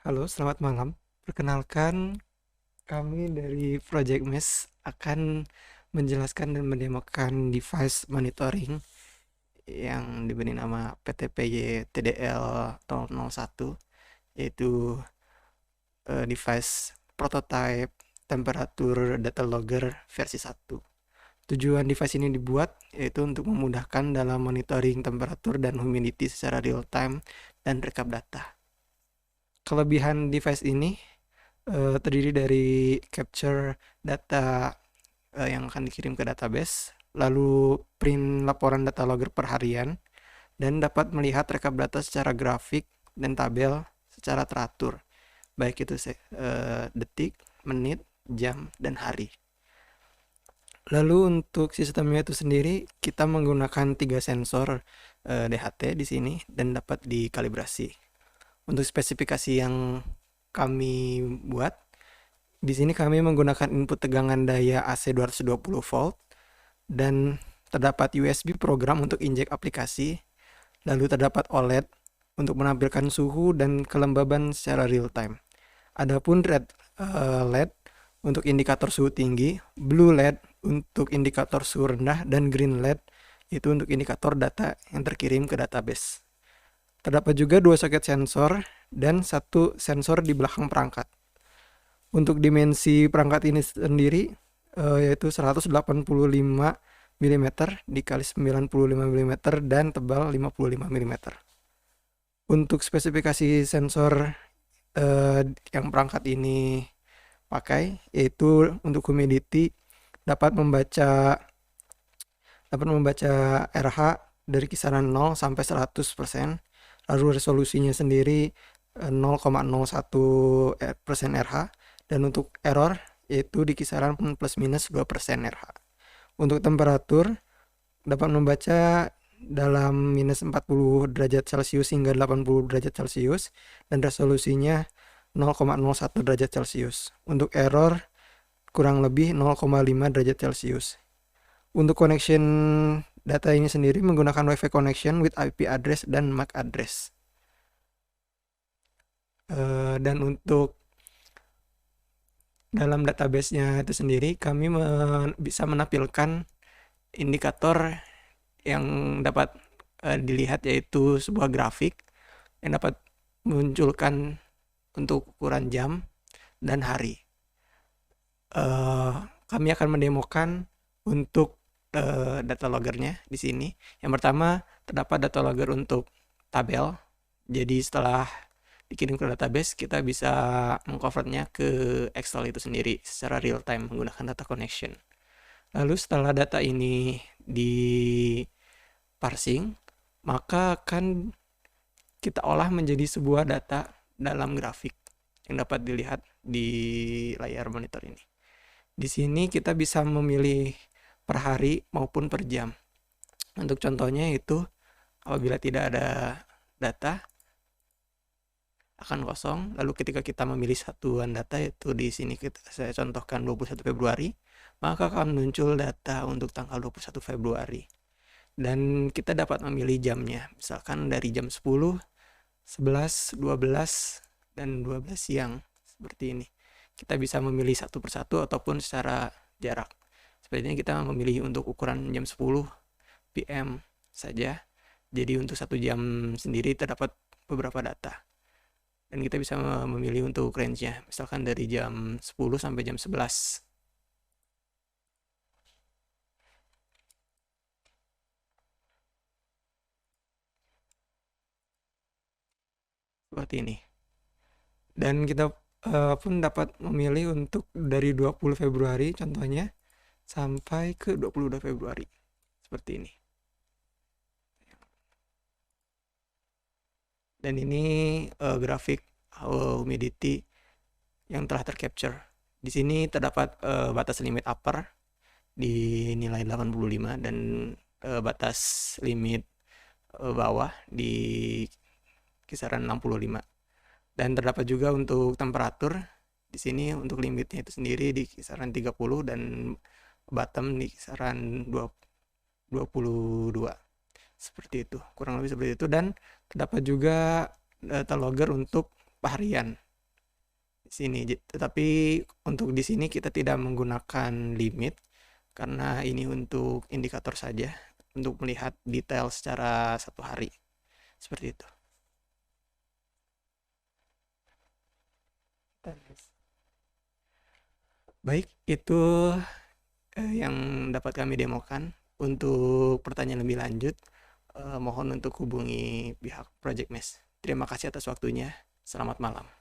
Halo, selamat malam. Perkenalkan, kami dari Project Mesh akan menjelaskan dan mendemokan device monitoring yang diberi nama PTPY TDL 001, yaitu device prototype temperatur data logger versi 1. Tujuan device ini dibuat yaitu untuk memudahkan dalam monitoring temperatur dan humidity secara real time dan rekap data. Kelebihan device ini terdiri dari capture data yang akan dikirim ke database, lalu print laporan data logger per harian, dan dapat melihat rekap data secara grafik dan tabel secara teratur, baik itu detik, menit, jam, dan hari. Lalu untuk sistemnya itu sendiri, kita menggunakan 3 sensor DHT di sini dan dapat dikalibrasi. Untuk spesifikasi yang kami buat, di sini kami menggunakan input tegangan daya AC 220 volt dan terdapat USB program untuk injek aplikasi, lalu terdapat OLED untuk menampilkan suhu dan kelembaban secara real time. Adapun red LED untuk indikator suhu tinggi, blue LED untuk indikator suhu rendah, dan green LED itu untuk indikator data yang terkirim ke database. Terdapat juga 2 soket sensor dan 1 sensor di belakang perangkat. Untuk dimensi perangkat ini sendiri yaitu 185 mm dikali 95 mm dan tebal 55 mm. Untuk spesifikasi sensor yang perangkat ini pakai yaitu untuk humidity dapat membaca RH dari kisaran 0 sampai 100%. Lalu resolusinya sendiri 0,01% RH, dan untuk error yaitu di kisaran plus minus 2% RH. Untuk temperatur dapat membaca dalam minus 40 derajat Celcius hingga 80 derajat Celcius dan resolusinya 0,01 derajat Celcius. Untuk error kurang lebih 0,5 derajat Celcius. Untuk connection data ini sendiri menggunakan Wi-Fi connection with IP address dan MAC address. Dan untuk dalam database-nya itu sendiri kami bisa menampilkan indikator yang dapat dilihat, yaitu sebuah grafik yang dapat munculkan untuk ukuran jam dan hari. Kami akan mendemokan untuk data loggernya di sini. Yang pertama terdapat data logger untuk tabel. Jadi setelah dikirim ke database, kita bisa mengconvertnya ke Excel itu sendiri secara real time menggunakan data connection. Lalu setelah data ini di parsing, maka akan kita olah menjadi sebuah data dalam grafik yang dapat dilihat di layar monitor ini. Di sini kita bisa memilih per hari maupun per jam. Untuk contohnya itu apabila tidak ada data akan kosong. Lalu ketika kita memilih satuan data, yaitu di sini saya contohkan 21 Februari, maka akan muncul data untuk tanggal 21 Februari. Dan kita dapat memilih jamnya, misalkan dari jam 10, 11, 12, dan 12 siang, seperti ini. Kita bisa memilih satu persatu ataupun secara jarak. Sepertinya kita memilih untuk ukuran jam 10 PM saja. Jadi untuk 1 jam sendiri terdapat beberapa data. Dan kita bisa memilih untuk range-nya, misalkan dari jam 10 sampai jam 11. Seperti ini. Dan kita pun dapat memilih untuk dari 20 Februari contohnya sampai ke 22 Februari. Seperti ini. Dan ini grafik humidity yang telah tercapture. Di sini terdapat batas limit upper di nilai 85 dan batas limit bawah di kisaran 65. Dan terdapat juga untuk temperatur di sini untuk limitnya itu sendiri di kisaran 30 dan bottom di kisaran 22. Seperti itu, kurang lebih seperti itu. Dan terdapat juga data logger untuk harian. di sini. Tetapi untuk di sini kita tidak menggunakan limit karena ini untuk indikator saja untuk melihat detail secara satu hari. Seperti itu. Baik, itu yang dapat kami demokan. Untuk pertanyaan lebih lanjut, mohon untuk hubungi pihak Project Mesh. Terima kasih atas waktunya. Selamat malam.